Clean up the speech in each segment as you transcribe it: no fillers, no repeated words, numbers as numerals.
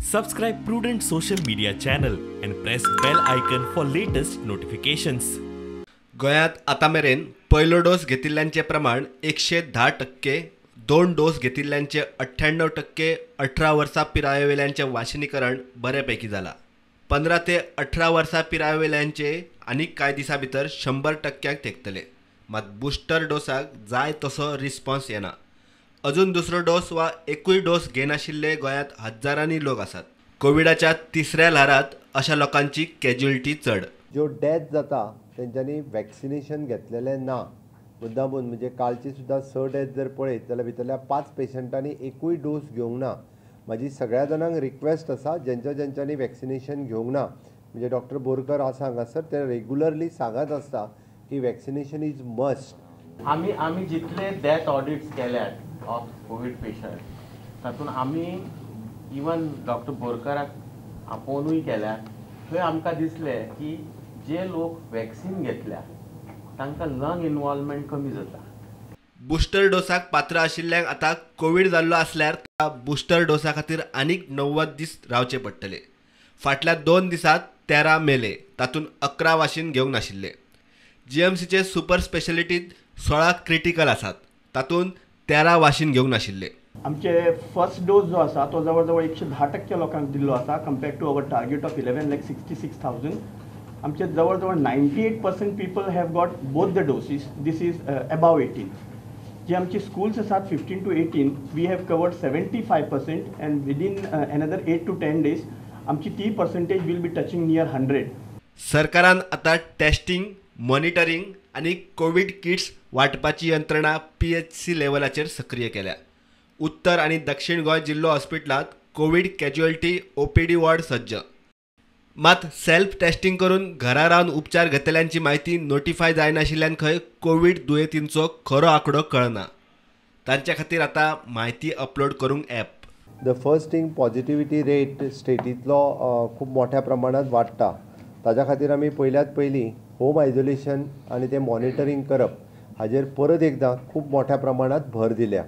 Subscribe Prudent social media channel and press bell icon for latest notifications. गोयात आतामेरेन पयलो dose घेतिल्ल्यांचे प्रमाण 110%, 2 dose घेतिल्ल्यांचे 98%, 18 वर्सां पिरायेवेल्यांचे वाशिनीकरण बऱ्यापैकी जाला. 15 ते 18 वर्सां पिरायेवेल्यांचे आनीक कांय दिसां भितर 100%क तेंकतले. मात बुस्टर डोसाक जाय तसो रिस्पॉन्स येना. अजून दुसरो डोस वा एकूय डोस घेनाशिल्ले गोंयांत हजारांनी लोक आसात. कोविडाच्या तिसऱ्या ल्हारांत अशा लोकांची कॅज्युअलिटी चड. ज्यो डेथ जाता तेंच्यांनी वॅक्सिनेशन घेतलेलें ना. मुद्दामून म्हणजे कालची सुद्दां 6 डेथ जर पळयत जाल्यार भितरल्या 5 पेशंटांनी एकूय डोस घेवंक ना. म्हाजी सगळ्या जाणांक रिक्वेस्ट आसा ज्यांच्यांनी वॅक्सिनेशन घेवंक ना, म्हणजे डॉक्टर बोरकर आसा हांगासर ते रेग्युलरली सांगत आसता की वॅक्सिनेशन इज मस्ट. आमी जितले डेथ ऑडिट्स केल्यात ऑफ कोविड पेशंट तातूंत आमी इवन डॉक्टर बोरकाराक आपोवनूय केल्या. थंय आमकां दिसलें की जे लोक वॅक्सीन घेतल्या तांकां लंग इनवॉल्वमेंट कमी जाता. बुस्टर डोसाक पात्र आशिल्ल्यांक आतां कोविड जाल्लो आसल्यार त्या बुस्टर डोसा खातीर आनीक 90 दीस रावचे पडटले. फाटल्या 2 दिसांत 13 मेले, तातूंत 11 वाशीन घेवंक नाशिल्ले. जीएमसीचे सुपर स्पेशलिटींत 16 क्रिटिकल आसात, तातूंत 13 वाशीन घेवंक नाशिल्ले. आमचे फर्स्ट डोस जो आसा तो जवळ जवळ 110% लोकांक दिल्लो आसा compared to our target of 11,66,000. आमचे जवळ जवळ 98% people have got both the doses. This is above 18. जे आमचे स्कूल्स आसात 15 to 18 we have covered 75% and within another 8 to 10 days आमची ती percentage will be touching near 100. सरकारान आतां टेस्टिंग, मॉनिटरिंग आनी कोविड किट्स वांटपाची यंत्रणा PHC लेव्हलाचेर सक्रिय केल्या. उत्तर आनी दक्षिण गोंय जिल्लो हॉस्पिटलांत कोविड कॅज्युअलिटी OPD वॉर्ड सज्ज. मात सेल्फ टेस्टिंग करून घरा रावन उपचार घेतल्यांची म्हायती नोटिफाय जायनाशिल्ल्यान खंय कोविड दुयेंतींचो खरो आंकडो कळना. तांचे खातीर आतां म्हायती अपलोड करूंक app. The first thing positivity rate स्टेटींतलो खूब मोठ्या प्रमाणात वाडटा. ताज्या खातीर आमी पयल्यात पयलीं होम आयसोलेशन आनी तें मॉनिटरींग करप हाजेर परत एकदां खूब मोठ्या प्रमाणात भर दिल्या.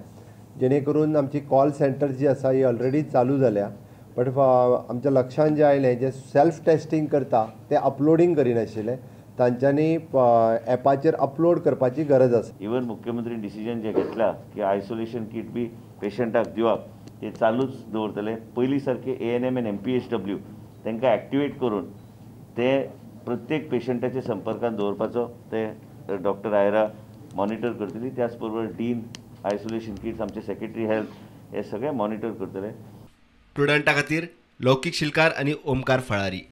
जेणे करून आमची कॉल सेंटर जी आसा ही ऑलरेडी चालू जाल्या. बट आमच्या लक्षांत जें आयलें जे सेल्फ टेस्टिंग करता ते अपलोडींग करिनाशिल्ले, तांच्यांनी ॲपाचेर अपलोड करपाची गरज आसा. इवन मुख्यमंत्री डिसिजन जे घेतला की आयसोलेशन किट बी पेशंटाक दिवप ते चालूच दवरतले. पयलीं सारके ANM आनी MPHW तांकां एक्टिवेट करून ते प्रत्येक पेशंटाच्या संपर्कांत दवरपाचो ते डॉक्टर आयरा मॉनिटर करतली. त्याच बरोबर डीन, आयसोलेशन किट्स, आमचे सेक्रेटरी हेल्थ हे सगळे मॉनिटर करतले. प्रुडंटा खातीर लौकीक शिलकार आनी ओमकार फळारी.